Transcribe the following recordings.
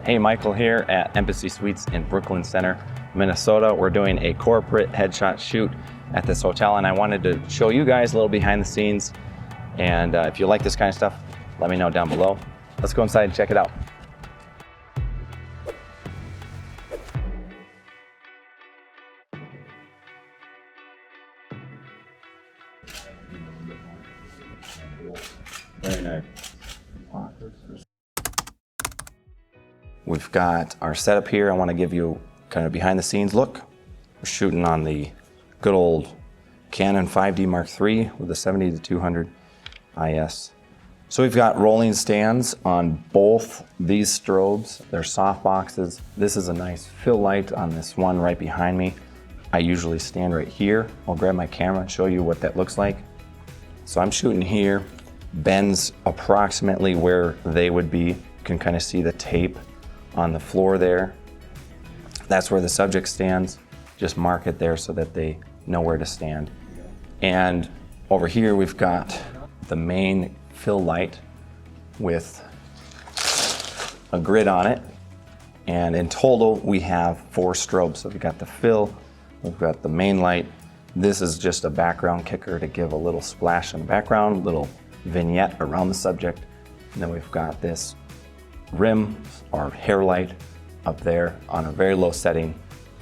Hey, Michael here at Embassy Suites in Brooklyn Center, Minnesota. We're doing a corporate headshot shoot at this hotel, and I wanted to show you guys a little behind the scenes. And if you like this kind of stuff, let me know down below. Let's go inside and check it out. Very nice. We've got our setup here. I want to give you kind of behind the scenes look. We're shooting on the good old Canon 5D Mark III with a 70-200 IS. So we've got rolling stands on both these strobes. They're softboxes. This is a nice fill light on this one right behind me. I usually stand right here. I'll grab my camera and show you what that looks like. So I'm shooting here. Ben's approximately where they would be. You can kind of see the tape on the floor there. That's where the subject stands. Just mark it there so that they know where to stand. And over here we've got the main fill light with a grid on it. And in total we have 4 strobes. So we've got the fill, we've got the main light. This is just a background kicker to give a little splash in the background, little vignette around the subject. And then we've got this rim or hair light up there on a very low setting.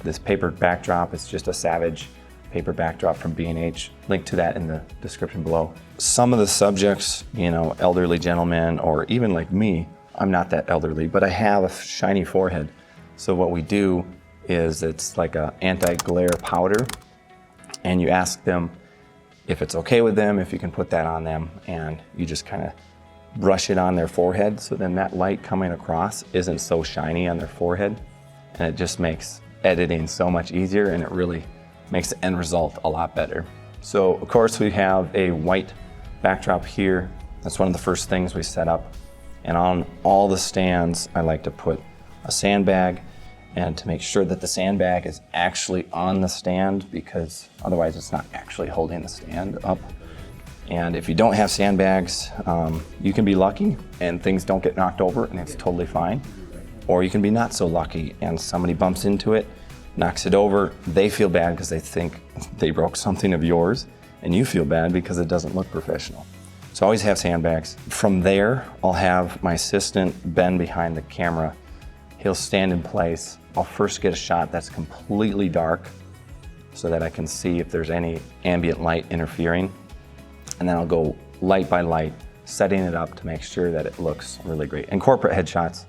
This paper backdrop is just a Savage paper backdrop from B&H. Link to that in the description below. Some of the subjects, you know, elderly gentlemen, or even like me, I'm not that elderly, but I have a shiny forehead. So what we do is it's like a anti-glare powder, and you ask them if it's okay with them, if you can put that on them, and you just kind of brush it on their forehead, so then that light coming across isn't so shiny on their forehead, and it just makes editing so much easier, and it really makes the end result a lot better. So of course we have a white backdrop here. That's one of the first things we set up, and on all the stands I like to put a sandbag, and to make sure that the sandbag is actually on the stand, because otherwise it's not actually holding the stand up. And if you don't have sandbags, you can be lucky and things don't get knocked over and it's totally fine. Or you can be not so lucky and somebody bumps into it, knocks it over, they feel bad because they think they broke something of yours, and you feel bad because it doesn't look professional. So always have sandbags. From there, I'll have my assistant Ben behind the camera. He'll stand in place. I'll first get a shot that's completely dark so that I can see if there's any ambient light interfering. And then I'll go light by light, setting it up to make sure that it looks really great. And corporate headshots,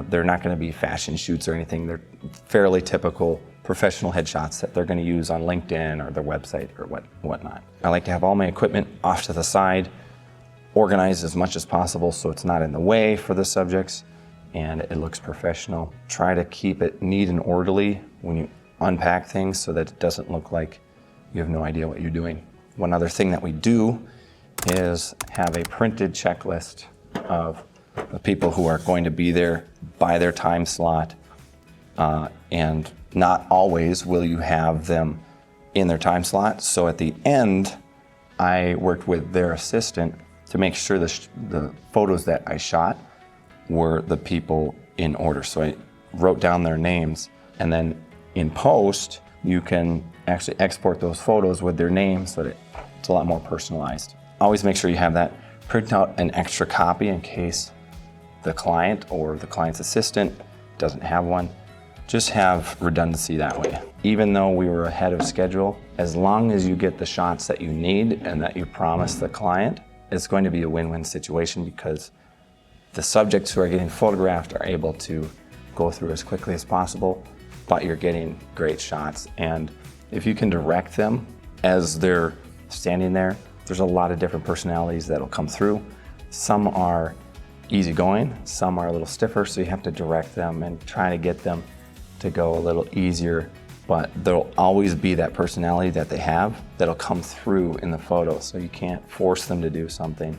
they're not gonna be fashion shoots or anything. They're fairly typical professional headshots that they're gonna use on LinkedIn or their website or whatnot. I like to have all my equipment off to the side, organized as much as possible so it's not in the way for the subjects, and it looks professional. Try to keep it neat and orderly when you unpack things so that it doesn't look like you have no idea what you're doing. One other thing that we do is have a printed checklist of the people who are going to be there by their time slot, and not always will you have them in their time slot. So at the end, I worked with their assistant to make sure the photos that I shot were the people in order. So I wrote down their names, and then in post, you can actually export those photos with their names so that it's a lot more personalized. Always make sure you have that. Print out an extra copy in case the client or the client's assistant doesn't have one. Just have redundancy that way. Even though we were ahead of schedule, as long as you get the shots that you need and that you promise the client, it's going to be a win-win situation, because the subjects who are getting photographed are able to go through as quickly as possible, but you're getting great shots. And if you can direct them as they're standing there, there's a lot of different personalities that'll come through. Some are easygoing, some are a little stiffer, so you have to direct them and try to get them to go a little easier, but there'll always be that personality that they have that'll come through in the photo, so you can't force them to do something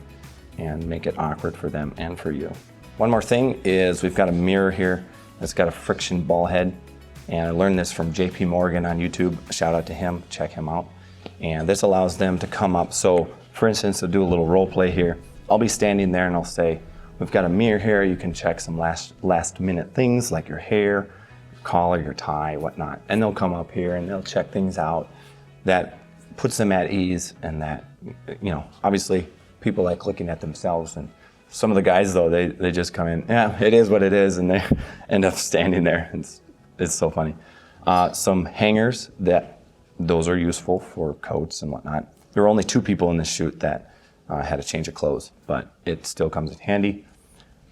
and make it awkward for them and for you. One more thing is we've got a mirror here that's got a friction ball head, and I learned this from JP Morgan on YouTube. Shout out to him, check him out. And this allows them to come up. So for instance, to do a little role play here, I'll be standing there and I'll say, We've got a mirror here. You can check some last minute things like your hair, your collar, your tie, whatnot. And they'll come up here and they'll check things out. That puts them at ease, and that, you know, obviously people like looking at themselves, and some of the guys though, they just come in, yeah, it is what it is, and they end up standing there. It's so funny. Some hangers, those are useful for coats and whatnot. There were only 2 people in this shoot that had a change of clothes, but it still comes in handy.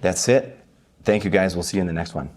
That's it. Thank you guys. We'll see you in the next one.